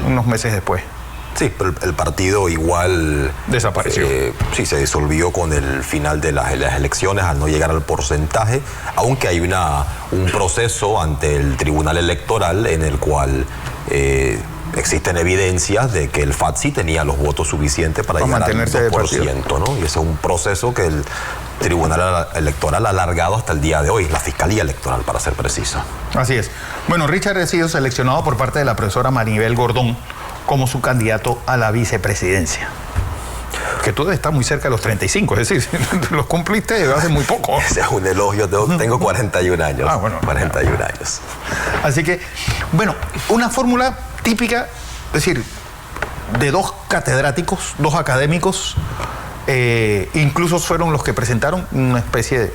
unos meses después. Sí, pero el partido igual desapareció. Sí, se disolvió con el final de las elecciones al no llegar al porcentaje, aunque hay un proceso ante el Tribunal Electoral en el cual existen evidencias de que el FAT sí tenía los votos suficientes para llegar al 2%, ¿no? Y ese es un proceso que el Tribunal Electoral ha alargado hasta el día de hoy, la Fiscalía Electoral, para ser preciso. Así es. Bueno, Richard ha sido seleccionado por parte de la profesora Maribel Gordón como su candidato a la vicepresidencia. Que tú estás muy cerca de los 35, es decir, los cumpliste hace muy poco. Ese es un elogio, tengo 41 años. Ah, bueno. 41 años. Así que, bueno, una fórmula típica, es decir, de dos catedráticos, dos académicos, incluso fueron los que presentaron una especie de,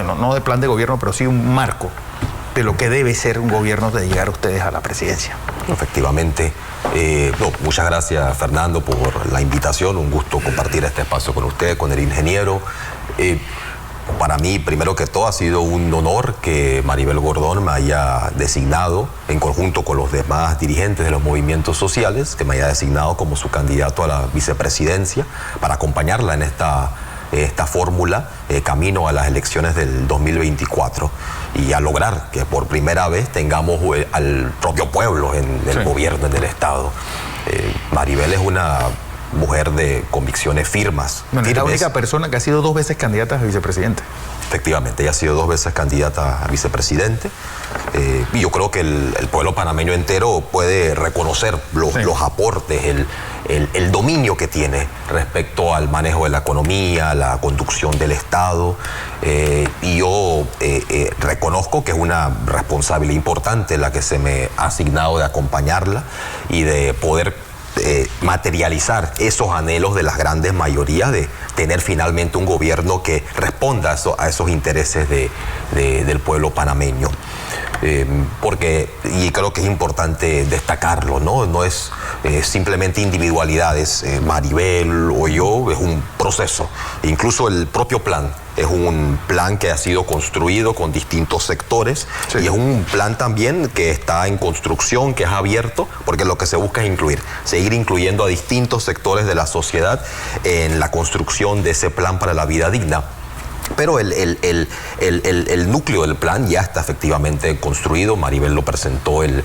no de plan de gobierno, pero sí un marco de lo que debe ser un gobierno de llegar a ustedes a la presidencia. Efectivamente. Muchas gracias, Fernando, por la invitación. Un gusto compartir este espacio con usted, con el ingeniero. Para mí, primero que todo, ha sido un honor que Maribel Gordón me haya designado, en conjunto con los demás dirigentes de los movimientos sociales, que me haya designado como su candidato a la vicepresidencia para acompañarla en esta fórmula camino a las elecciones del 2024 y a lograr que por primera vez tengamos al propio pueblo en el gobierno, en el Estado. Maribel es una mujer de convicciones firmes. Bueno, es la única persona que ha sido 2 veces candidata a vicepresidente. Efectivamente, ella ha sido 2 veces candidata a vicepresidente y yo creo que el pueblo panameño entero puede reconocer los aportes, el dominio que tiene respecto al manejo de la economía, la conducción del Estado, y yo reconozco que es una responsabilidad importante la que se me ha asignado de acompañarla y de poder materializar esos anhelos de las grandes mayorías de tener finalmente un gobierno que responda a esos intereses del pueblo panameño. Y creo que es importante destacarlo, ¿no? No es simplemente individualidades, Maribel o yo, es un proceso. Incluso el propio plan es un plan que ha sido construido con distintos sectores y es un plan también que está en construcción, que es abierto, porque lo que se busca es seguir incluyendo a distintos sectores de la sociedad en la construcción de ese plan para la vida digna. Pero el núcleo del plan ya está efectivamente construido. Maribel lo presentó el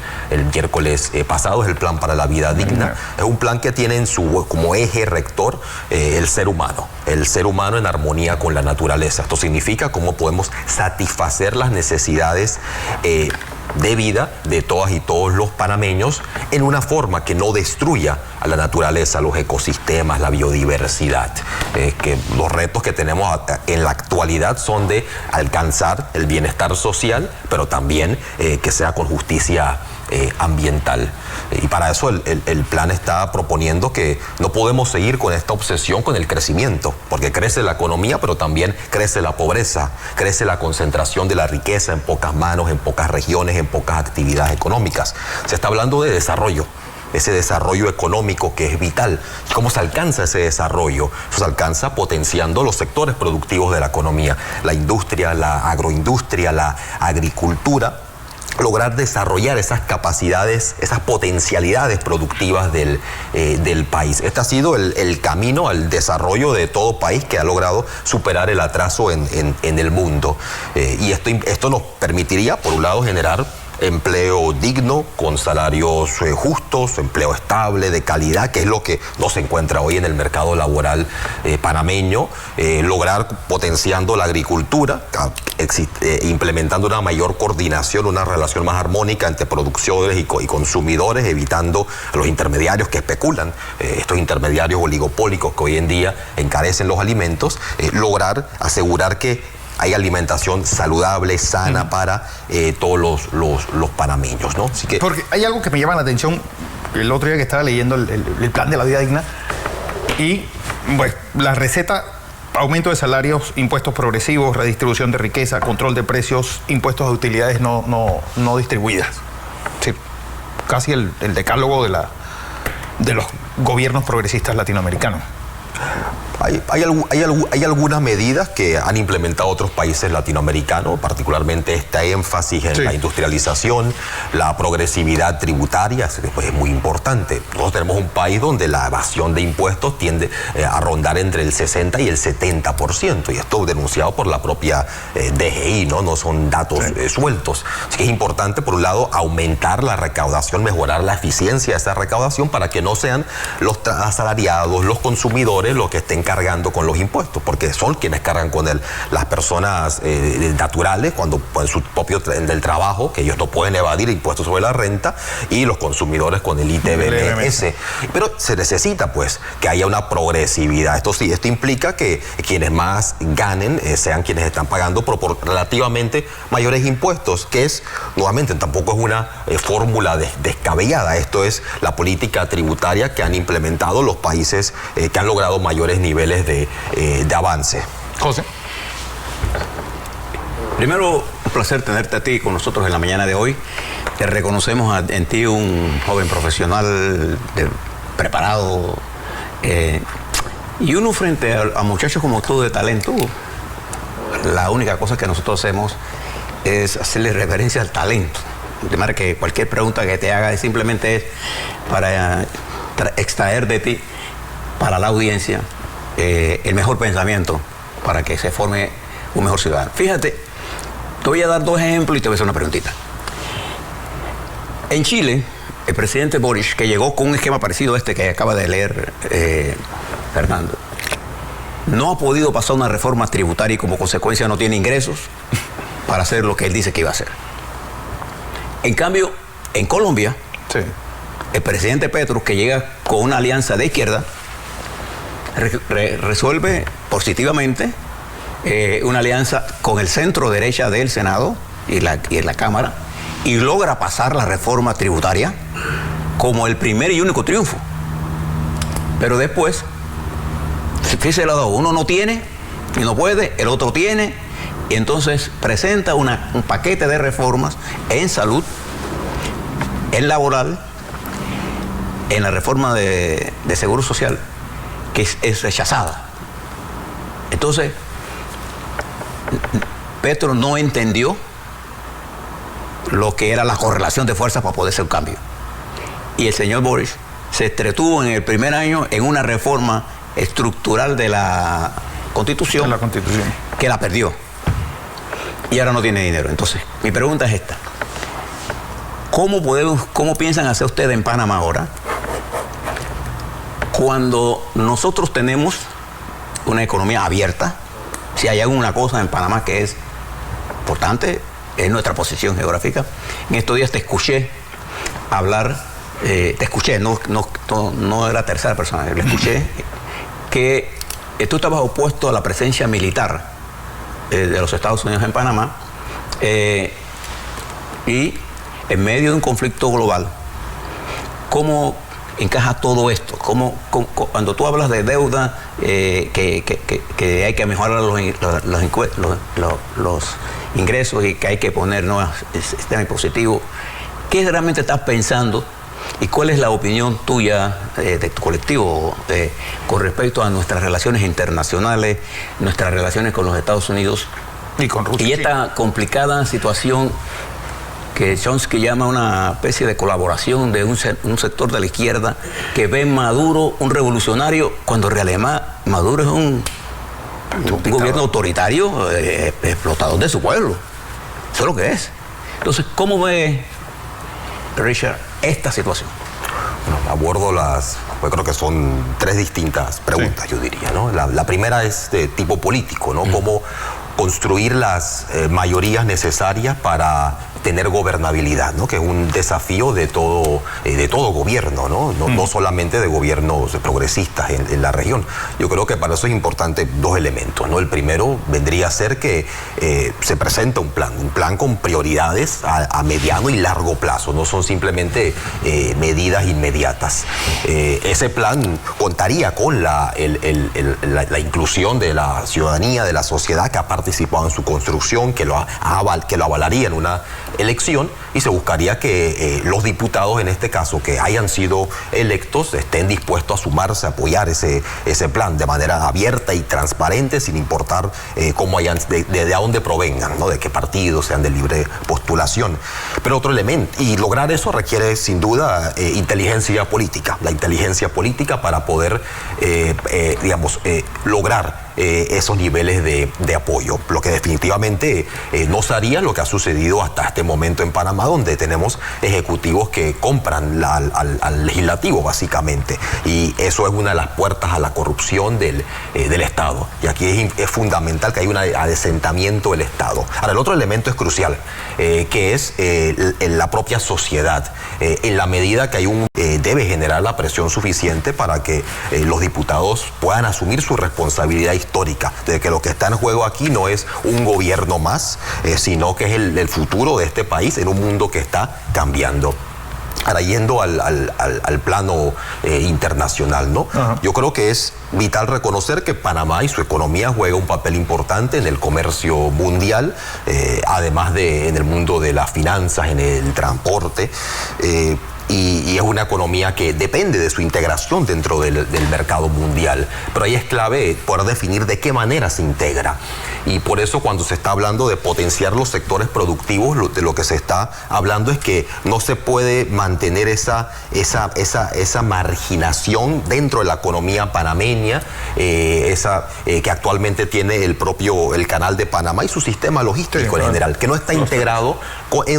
miércoles pasado, es el plan para la vida digna. Es un plan que tiene como eje rector el ser humano en armonía con la naturaleza. Esto significa cómo podemos satisfacer las necesidades de vida de todas y todos los panameños en una forma que no destruya a la naturaleza, los ecosistemas, la biodiversidad. Que los retos que tenemos en la actualidad son de alcanzar el bienestar social, pero también que sea con justicia ambiental. Y para eso el plan está proponiendo que no podemos seguir con esta obsesión con el crecimiento, porque crece la economía, pero también crece la pobreza, crece la concentración de la riqueza en pocas manos, en pocas regiones, en pocas actividades económicas. Se está hablando de desarrollo, ese desarrollo económico que es vital. ¿Cómo se alcanza ese desarrollo? Eso se alcanza potenciando los sectores productivos de la economía, la industria, la agroindustria, la agricultura, lograr desarrollar esas capacidades, esas potencialidades productivas del país. Este ha sido el camino al desarrollo de todo país que ha logrado superar el atraso en el mundo. Y esto nos permitiría, por un lado, generar empleo digno, con salarios justos, empleo estable, de calidad, que es lo que no se encuentra hoy en el mercado laboral panameño, lograr potenciando la agricultura, implementando una mayor coordinación, una relación más armónica entre productores y consumidores, evitando los intermediarios que especulan, estos intermediarios oligopólicos que hoy en día encarecen los alimentos, lograr asegurar que hay alimentación saludable, sana para todos los panameños, ¿no? Así que... Porque hay algo que me llama la atención, el otro día que estaba leyendo el plan de la vida digna, y pues, la receta: aumento de salarios, impuestos progresivos, redistribución de riqueza, control de precios, impuestos a utilidades no distribuidas. Sí, casi el decálogo de los gobiernos progresistas latinoamericanos. Hay algunas medidas que han implementado otros países latinoamericanos, particularmente este énfasis en la industrialización, la progresividad tributaria, pues es muy importante. Nosotros tenemos un país donde la evasión de impuestos tiende a rondar entre el 60 y el 70%, y esto denunciado por la propia DGI, no son datos sueltos. Así que es importante, por un lado, aumentar la recaudación, mejorar la eficiencia de esa recaudación para que no sean los asalariados, los consumidores los que estén cargando con los impuestos, porque son quienes cargan con las personas naturales cuando en su propio del trabajo, que ellos no pueden evadir impuestos sobre la renta, y los consumidores con el ITBMS. Pero se necesita pues que haya una progresividad. Esto implica que quienes más ganen sean quienes están pagando por relativamente mayores impuestos, que es, nuevamente, tampoco es una fórmula descabellada. Esto es la política tributaria que han implementado los países que han logrado mayores niveles de avance. José. Primero, un placer tenerte a ti con nosotros en la mañana de hoy. Te reconocemos en ti un joven profesional preparado, y uno frente a muchachos como tú de talento. La única cosa que nosotros hacemos es hacerle referencia al talento. De manera que cualquier pregunta que te haga simplemente es para extraer de ti, para la audiencia, el mejor pensamiento para que se forme un mejor ciudadano. Fíjate, te voy a dar dos ejemplos y te voy a hacer una preguntita. En Chile, el presidente Boric, que llegó con un esquema parecido a este que acaba de leer Fernando, no ha podido pasar una reforma tributaria y como consecuencia no tiene ingresos para hacer lo que él dice que iba a hacer. En cambio, en Colombia, el presidente Petro, que llega con una alianza de izquierda, resuelve positivamente una alianza con el centro derecha del Senado y la Cámara, y logra pasar la reforma tributaria como el primer y único triunfo. Pero después, fíjese los dos, uno no tiene y no puede, el otro tiene, y entonces presenta un paquete de reformas en salud, en laboral, en la reforma de seguro social, que es rechazada. Entonces, Petro no entendió lo que era la correlación de fuerzas para poder hacer un cambio. Y el señor Boric se entretuvo en el primer año en una reforma estructural de la Constitución, que la perdió. Y ahora no tiene dinero. Entonces, mi pregunta es esta. ¿Cómo piensan hacer ustedes en Panamá ahora, cuando nosotros tenemos una economía abierta? Si hay alguna cosa en Panamá que es importante, es nuestra posición geográfica. En estos días te escuché hablar, no era tercera persona, le escuché que tú estabas opuesto a la presencia militar de los Estados Unidos en Panamá, y en medio de un conflicto global, ¿cómo encaja todo esto? Cuando tú hablas de deuda, que hay que mejorar los ingresos y que hay que poner nuevos sistemas impositivos, ¿qué realmente estás pensando y cuál es la opinión tuya, de tu colectivo, con respecto a nuestras relaciones internacionales, nuestras relaciones con los Estados Unidos y con Rusia, y esta complicada situación que Chomsky llama una especie de colaboración de un sector de la izquierda que ve en Maduro un revolucionario, cuando en realidad Maduro es un gobierno autoritario, explotador de su pueblo? Eso es lo que es. Entonces, ¿cómo ve Richard esta situación? Bueno, abordo pues creo que son tres distintas preguntas, yo diría, ¿no? La primera es de tipo político, ¿no? Cómo construir las mayorías necesarias para tener gobernabilidad, ¿no? Que es un desafío de todo gobierno, ¿no? No solamente de gobiernos progresistas en la región. Yo creo que para eso es importante dos elementos, ¿no? El primero vendría a ser que se presenta un plan con prioridades a mediano y largo plazo, no son simplemente medidas inmediatas. Ese plan contaría con la inclusión de la ciudadanía, de la sociedad que ha participado en su construcción, que lo avalaría en una elección y se buscaría que los diputados, en este caso, que hayan sido electos, estén dispuestos a sumarse, a apoyar ese plan de manera abierta y transparente, sin importar cómo hayan, de dónde provengan, ¿no? De qué partidos, sean de libre postulación. Pero otro elemento, y lograr eso requiere sin duda inteligencia política, la inteligencia política para poder, lograr esos niveles de apoyo, lo que definitivamente no sería lo que ha sucedido hasta este momento en Panamá, donde tenemos ejecutivos que compran al legislativo básicamente, y eso es una de las puertas a la corrupción del Estado, y aquí es fundamental que haya un adesentamiento del Estado. Ahora, el otro elemento es crucial, que es la propia sociedad, en la medida que debe generar la presión suficiente para que los diputados puedan asumir su responsabilidad histórica, de que lo que está en juego aquí no es un gobierno más, sino que es el futuro de este país en un mundo que está cambiando. Ahora, yendo al plano internacional, ¿no? Yo creo que es vital reconocer que Panamá y su economía juega un papel importante en el comercio mundial, además de en el mundo de las finanzas, en el transporte. Y es una economía que depende de su integración dentro del mercado mundial. Pero ahí es clave poder definir de qué manera se integra. Y por eso, cuando se está hablando de potenciar los sectores productivos, de lo que se está hablando es que no se puede mantener esa marginación dentro de la economía panameña, que actualmente tiene el Canal de Panamá y su sistema logístico en general, que no está integrado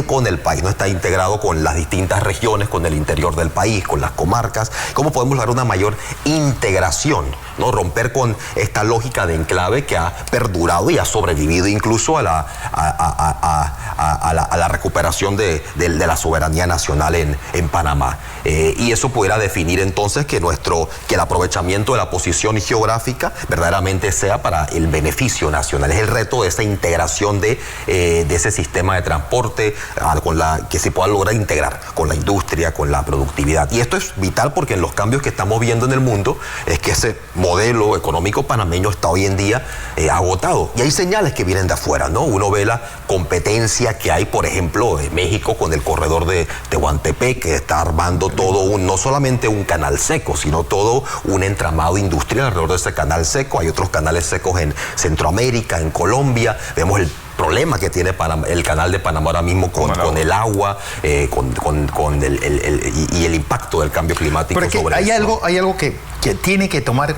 con el país, no está integrado con las distintas regiones, con el interior del país, con las comarcas. ¿Cómo podemos lograr una mayor integración, ¿no? Romper con esta lógica de enclave que ha perdurado y ha sobrevivido incluso a la recuperación de la soberanía nacional en Panamá. Y eso pudiera definir entonces que el aprovechamiento de la posición geográfica verdaderamente sea para el beneficio nacional. Es el reto de esa integración de ese sistema de transporte que se pueda lograr integrar con la industria, con la productividad. Y esto es vital porque en los cambios que estamos viendo en el mundo es que ese modelo económico panameño está hoy en día agotado. Y hay señales que vienen de afuera, ¿no? Uno ve la competencia que hay, por ejemplo, en México con el corredor de Tehuantepec, que está armando todo no solamente un canal seco, sino todo un entramado industrial alrededor de ese canal seco. Hay otros canales secos en Centroamérica, en Colombia. Vemos el problema que tiene el canal de Panamá ahora mismo con el agua, y el impacto del cambio climático sobre hay algo que tiene que tomar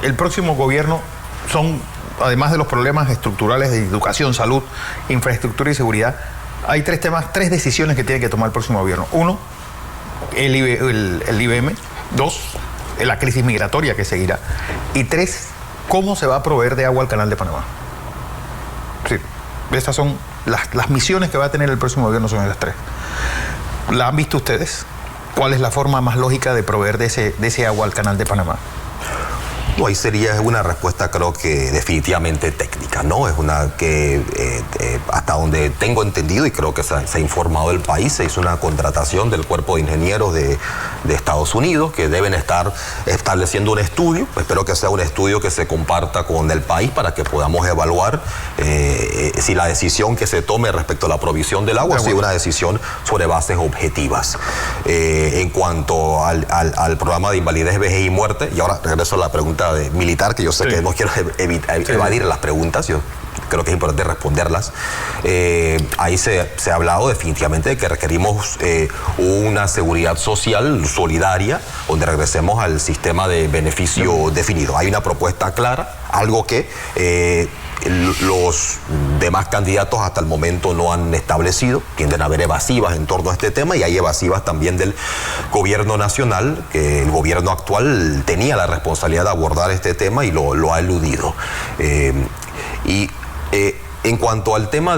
el próximo gobierno. Además de los problemas estructurales de educación, salud, infraestructura y seguridad, hay tres decisiones que tiene que tomar el próximo gobierno. Uno, el IBM. Dos, la crisis migratoria que seguirá. Y tres, cómo se va a proveer de agua al canal de Panamá. Sí, estas son las misiones que va a tener el próximo gobierno, son las tres. ¿La han visto ustedes? ¿Cuál es la forma más lógica de proveer de ese agua al canal de Panamá? No, ahí sería una respuesta, creo que definitivamente técnica, ¿no? Es una que hasta donde tengo entendido y creo que se ha informado el país, se hizo una contratación del cuerpo de ingenieros de Estados Unidos que deben estar estableciendo un estudio. Espero que sea un estudio que se comparta con el país para que podamos evaluar si la decisión que se tome respecto a la provisión del agua ha sido una decisión sobre bases objetivas. En cuanto al programa de invalidez, vejez y muerte, y ahora regreso a la pregunta militar, que yo sé que no quiero evadir las preguntas, yo creo que es importante responderlas. Ahí se ha hablado definitivamente de que requerimos una seguridad social solidaria, donde regresemos al sistema de beneficio definido. Hay una propuesta clara, algo que los demás candidatos hasta el momento no han establecido. Tienden a haber evasivas en torno a este tema, y hay evasivas también del gobierno nacional, que el gobierno actual tenía la responsabilidad de abordar este tema y lo ha eludido. En cuanto al tema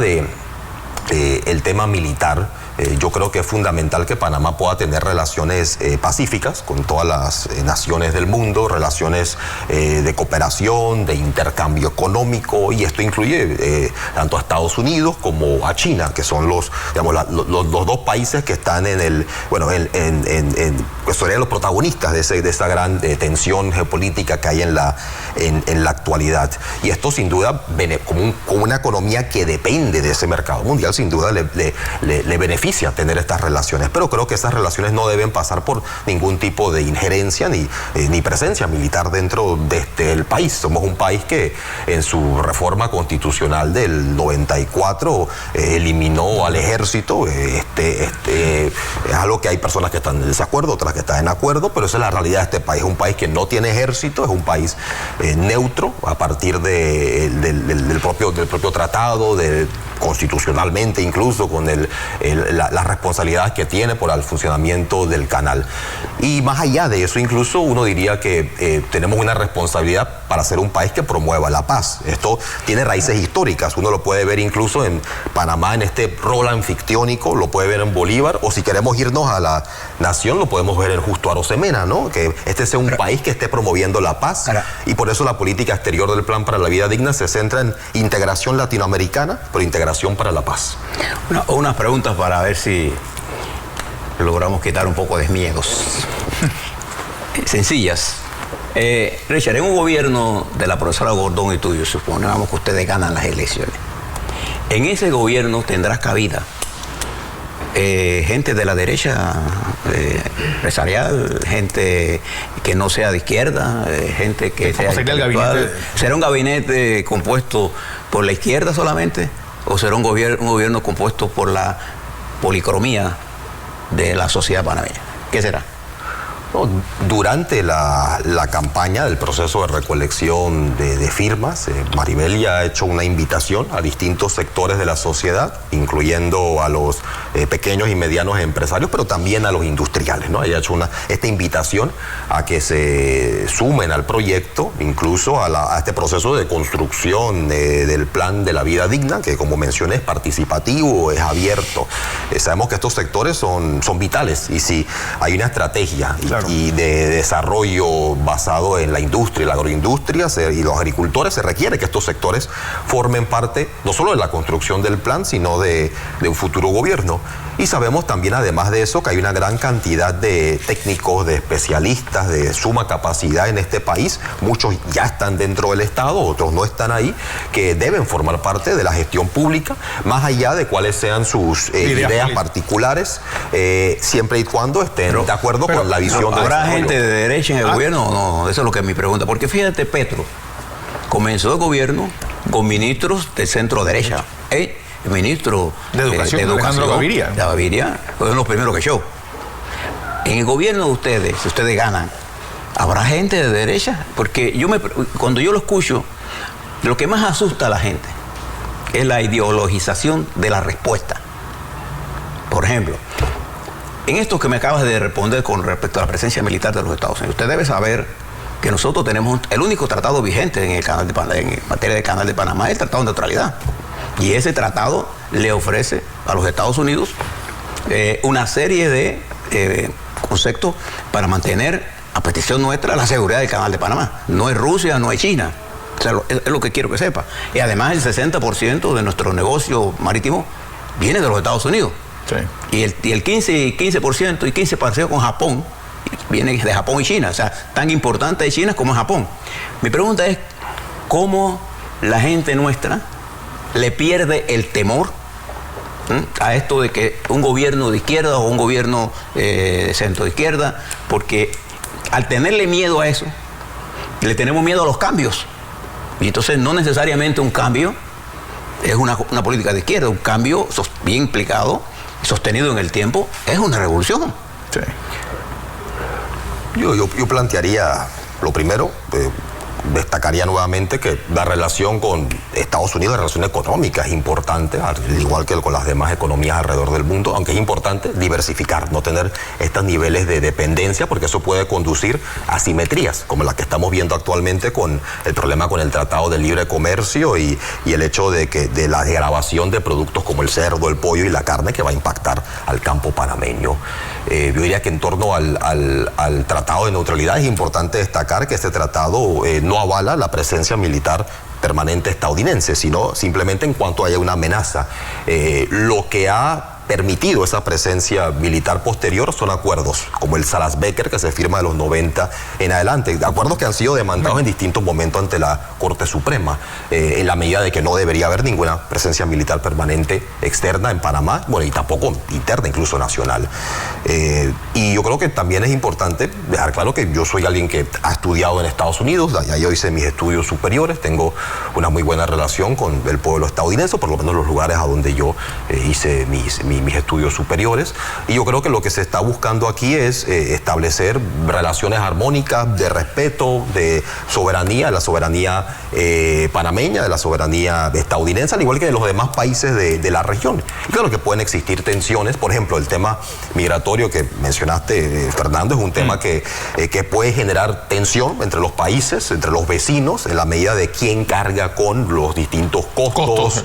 el tema militar, yo creo que es fundamental que Panamá pueda tener relaciones pacíficas con todas las naciones del mundo, relaciones de cooperación, de intercambio económico, y esto incluye tanto a Estados Unidos como a China, que son los dos países que están serían los protagonistas de esa gran tensión geopolítica que hay en la actualidad. Y esto sin duda, como una economía que depende de ese mercado mundial, sin duda le beneficia tener estas relaciones. Pero creo que esas relaciones no deben pasar por ningún tipo de injerencia ni presencia militar dentro del país. Somos un país que en su reforma constitucional del 94 eliminó al ejército. Es algo que hay personas que están en desacuerdo, otras que están en acuerdo, pero esa es la realidad de este país. Es un país que no tiene ejército, es un país neutro a partir del propio tratado, constitucionalmente incluso, con las responsabilidades que tiene por el funcionamiento del canal. Y más allá de eso, incluso uno diría que tenemos una responsabilidad para ser un país que promueva la paz. Esto tiene raíces históricas, uno lo puede ver incluso en Panamá, en este rol anfictiónico, lo puede ver en Bolívar, o si queremos irnos a la nación, lo podemos ver en Justo Arosemena, ¿no? Que este sea un país que esté promoviendo la paz, y por eso la política exterior del Plan para la Vida Digna se centra en integración latinoamericana, pero integración para la paz. Unas preguntas para ver si logramos quitar un poco de miedos. Sencillas. Richard, en un gobierno de la profesora Gordón y tuyo, supongamos que ustedes ganan las elecciones. En ese gobierno tendrás cabida gente de la derecha empresarial, gente que no sea de izquierda, gente que sea intelectual. ¿Será un gabinete compuesto por la izquierda solamente? ¿O será un gobierno compuesto por la policromía de la sociedad panameña? ¿Qué será? Durante la campaña del proceso de recolección de firmas, Maribel ya ha hecho una invitación a distintos sectores de la sociedad, incluyendo a los pequeños y medianos empresarios, pero también a los industriales, ¿no? Ella ha hecho esta invitación a que se sumen al proyecto, incluso a este proceso de construcción del Plan de la Vida Digna, que como mencioné es participativo, es abierto. Sabemos que estos sectores son vitales, y si hay una estrategia y de desarrollo basado en la industria y la agroindustria y los agricultores, se requiere que estos sectores formen parte no solo de la construcción del plan, sino de un futuro gobierno. Y sabemos también, además de eso, que hay una gran cantidad de técnicos, de especialistas de suma capacidad en este país. Muchos ya están dentro del Estado, otros no están ahí, que deben formar parte de la gestión pública, más allá de cuáles sean sus ideas particulares, siempre y cuando estén de acuerdo con la visión. ¿Habrá gente de derecha en el gobierno o no? Eso es lo que es mi pregunta. Porque fíjate, Petro comenzó el gobierno con ministros de centro derecha. El ministro de Educación, Alejandro Gaviria. Gaviria fue uno de los primeros que echó. En el gobierno de ustedes, si ustedes ganan, ¿habrá gente de derecha? Porque cuando yo lo escucho, lo que más asusta a la gente es la ideologización de la respuesta. Por ejemplo, en esto que me acabas de responder con respecto a la presencia militar de los Estados Unidos, usted debe saber que nosotros tenemos el único tratado vigente en materia de Canal de Panamá, es el Tratado de Neutralidad. Y ese tratado le ofrece a los Estados Unidos una serie de conceptos para mantener, a petición nuestra, la seguridad del Canal de Panamá. No es Rusia, no es China. O sea, es lo que quiero que sepa. Y además el 60% de nuestro negocio marítimo viene de los Estados Unidos. Sí. Y el 15% y 15% con Japón viene de Japón y China. O sea, tan importante es China como Japón. Mi pregunta es, ¿cómo la gente nuestra le pierde el temor a esto de que un gobierno de izquierda o un gobierno de centro izquierda? Porque al tenerle miedo a eso, le tenemos miedo a los cambios. Y entonces no necesariamente un cambio es una política de izquierda. Un cambio bien implicado, sostenido en el tiempo, es una revolución. Sí. Yo plantearía, lo primero, destacaría nuevamente que la relación con Estados Unidos, la relación económica es importante, al igual que con las demás economías alrededor del mundo, aunque es importante diversificar, no tener estos niveles de dependencia, porque eso puede conducir a asimetrías, como la que estamos viendo actualmente con el problema con el Tratado de Libre Comercio y el hecho de la degradación de productos como el cerdo, el pollo y la carne, que va a impactar al campo panameño. Yo diría que en torno al Tratado de Neutralidad es importante destacar que este tratado no avala la presencia militar permanente estadounidense, sino simplemente en cuanto haya una amenaza. Lo que ha permitido esa presencia militar posterior son acuerdos como el Salas-Becker, que se firma de los 90 en adelante, acuerdos que han sido demandados en distintos momentos ante la Corte Suprema, en la medida de que no debería haber ninguna presencia militar permanente externa en Panamá, bueno, y tampoco interna, incluso nacional. Y yo creo que también es importante dejar claro que yo soy alguien que ha estudiado en Estados Unidos, allá yo hice mis estudios superiores, tengo una muy buena relación con el pueblo estadounidense, por lo menos los lugares a donde yo hice mis estudios superiores, y yo creo que lo que se está buscando aquí es establecer relaciones armónicas de respeto, de soberanía, la soberanía panameña, de la soberanía estadounidense, al igual que de los demás países de la región. Y claro que pueden existir tensiones, por ejemplo, el tema migratorio que mencionaste, Fernando, es un tema que puede generar tensión entre los países, entre los vecinos, en la medida de quién carga con los distintos costos.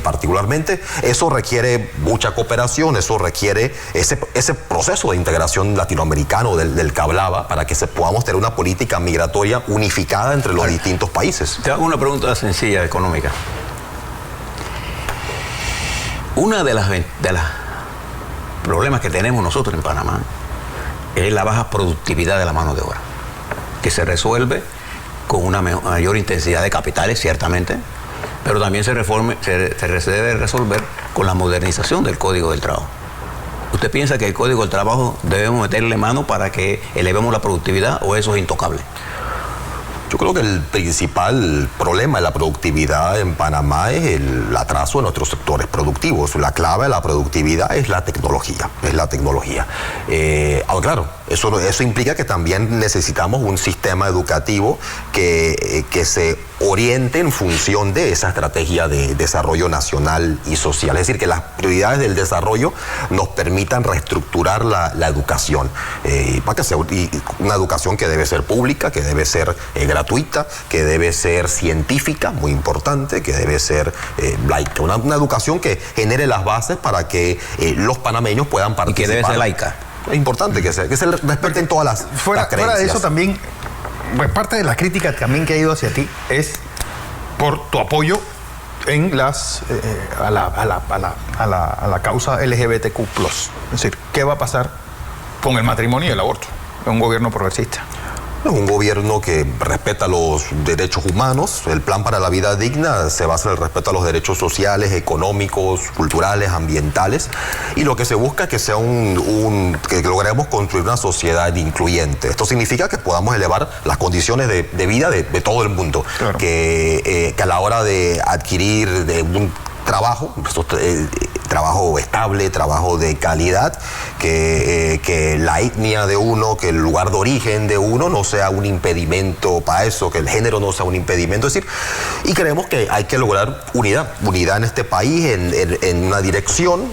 Particularmente. Eso requiere mucha cooperación, eso requiere ese proceso de integración latinoamericano del que hablaba, para que podamos tener una política migratoria unificada entre los distintos países. Te hago una pregunta sencilla, económica. Una de las problemas que tenemos nosotros en Panamá es la baja productividad de la mano de obra, que se resuelve con una mayor intensidad de capitales, ciertamente, pero también se debe resolver con la modernización del Código del Trabajo. ¿Usted piensa que el Código del Trabajo debemos meterle mano para que elevemos la productividad, o eso es intocable? Yo creo que el principal problema de la productividad en Panamá es el atraso de nuestros sectores productivos. La clave de la productividad es la tecnología. Ahora, claro, eso implica que también necesitamos un sistema educativo que se oriente en función de esa estrategia de desarrollo nacional y social. Es decir, que las prioridades del desarrollo nos permitan reestructurar la educación, para que sea una educación que debe ser pública, que debe ser gratuita, que debe ser científica, muy importante, que debe ser laica. Una educación que genere las bases para que los panameños puedan participar. Y que debe ser laica. Es importante que se respeten todas las creencias. Fuera de eso también, pues parte de la crítica también que ha ido hacia ti es por tu apoyo en a la causa LGBTQ+. Es decir, ¿qué va a pasar con el matrimonio y el aborto en un gobierno progresista? Un gobierno que respeta los derechos humanos. El plan para la vida digna se basa en el respeto a los derechos sociales, económicos, culturales, ambientales, y lo que se busca es que sea que logremos construir una sociedad incluyente. Esto significa que podamos elevar las condiciones de vida de todo el mundo. Claro. Que a la hora de adquirir un trabajo, trabajo estable, trabajo de calidad, que la etnia de uno, que el lugar de origen de uno no sea un impedimento para eso, que el género no sea un impedimento. Es decir, y creemos que hay que lograr unidad en este país, en una dirección,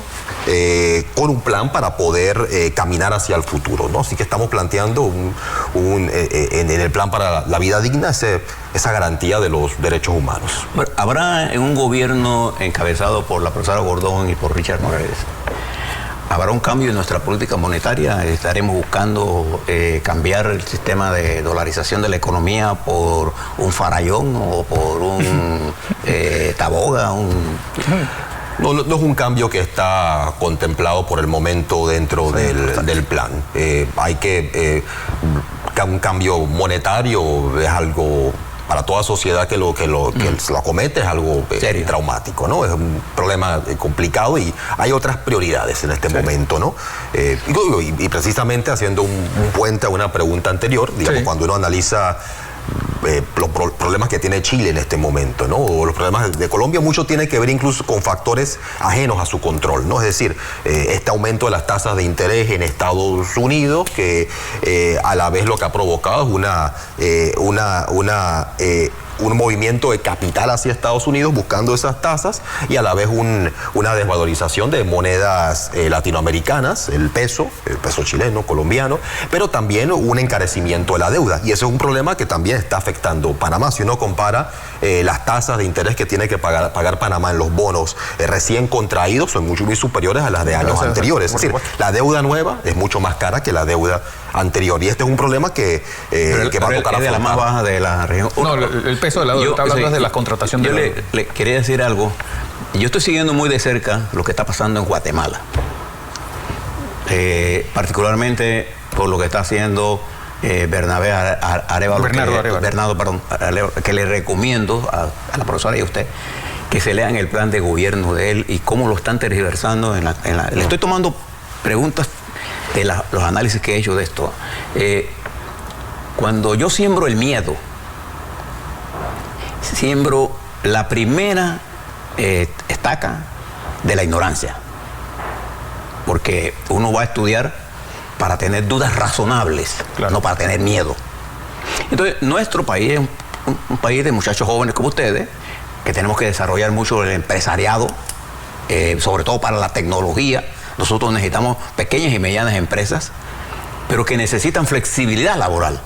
con un plan para poder caminar hacia el futuro, ¿no? Así que estamos planteando en el plan para la vida digna esa garantía de los derechos humanos. Bueno, habrá en un gobierno encabezado por la profesora Gordón y por Richard Morales, ¿habrá un cambio en nuestra política monetaria? ¿Estaremos buscando cambiar el sistema de dolarización de la economía por un farallón o por un taboga? No es un cambio que está contemplado por el momento dentro del plan. Hay que un cambio monetario es algo para toda sociedad que lo acomete, es algo traumático, ¿no? Es un problema complicado y hay otras prioridades en este momento, ¿no? Y precisamente haciendo un puente a una pregunta anterior, digamos, cuando uno analiza los problemas que tiene Chile en este momento, ¿no? O los problemas de Colombia, mucho tiene que ver incluso con factores ajenos a su control, ¿no? Es decir, este aumento de las tasas de interés en Estados Unidos, que a la vez lo que ha provocado es un movimiento de capital hacia Estados Unidos buscando esas tasas, y a la vez una desvalorización de monedas latinoamericanas, el peso chileno, colombiano, pero también un encarecimiento de la deuda, y ese es un problema que también está afectando Panamá. Si uno compara las tasas de interés que tiene que pagar Panamá en los bonos recién contraídos, son muy superiores a las de años anteriores. Es decir, la deuda nueva es mucho más cara que la deuda anterior. Y este es un problema que va a tocar es de la más baja de la región. No, el peso de la deuda, está hablando de la contratación de yo deuda. le quería decir algo. Yo estoy siguiendo muy de cerca lo que está pasando en Guatemala. Particularmente por lo que está haciendo Bernabé Arévalo, que le recomiendo a la profesora y a usted que se lean el plan de gobierno de él y cómo lo están tergiversando. Le estoy tomando preguntas de los análisis que he hecho de esto. Cuando yo siembro el miedo, siembro la primera estaca de la ignorancia, porque uno va a estudiar para tener dudas razonables, claro, no para tener miedo. Entonces, nuestro país es un país de muchachos jóvenes como ustedes, que tenemos que desarrollar mucho el empresariado, sobre todo para la tecnología. Nosotros necesitamos pequeñas y medianas empresas, pero que necesitan flexibilidad laboral,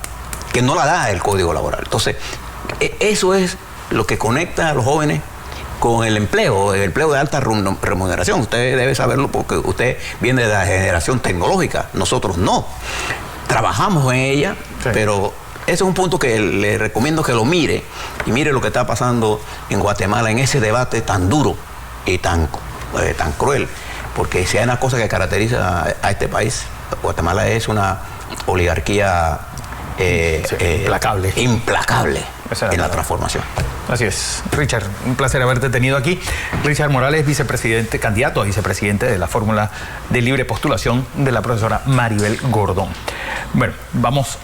que no la da el Código Laboral. Entonces, eso es lo que conecta a los jóvenes con el empleo de alta remuneración. Usted debe saberlo porque usted viene de la generación tecnológica, nosotros no. Trabajamos en ella, sí, pero ese es un punto que le recomiendo que lo mire, y mire lo que está pasando en Guatemala en ese debate tan duro y tan cruel, porque si hay una cosa que caracteriza a este país, Guatemala es una oligarquía implacable en la transformación. Así es. Richard, un placer haberte tenido aquí. Richard Morales, vicepresidente, candidato a vicepresidente de la fórmula de libre postulación de la profesora Maribel Gordón. Bueno, vamos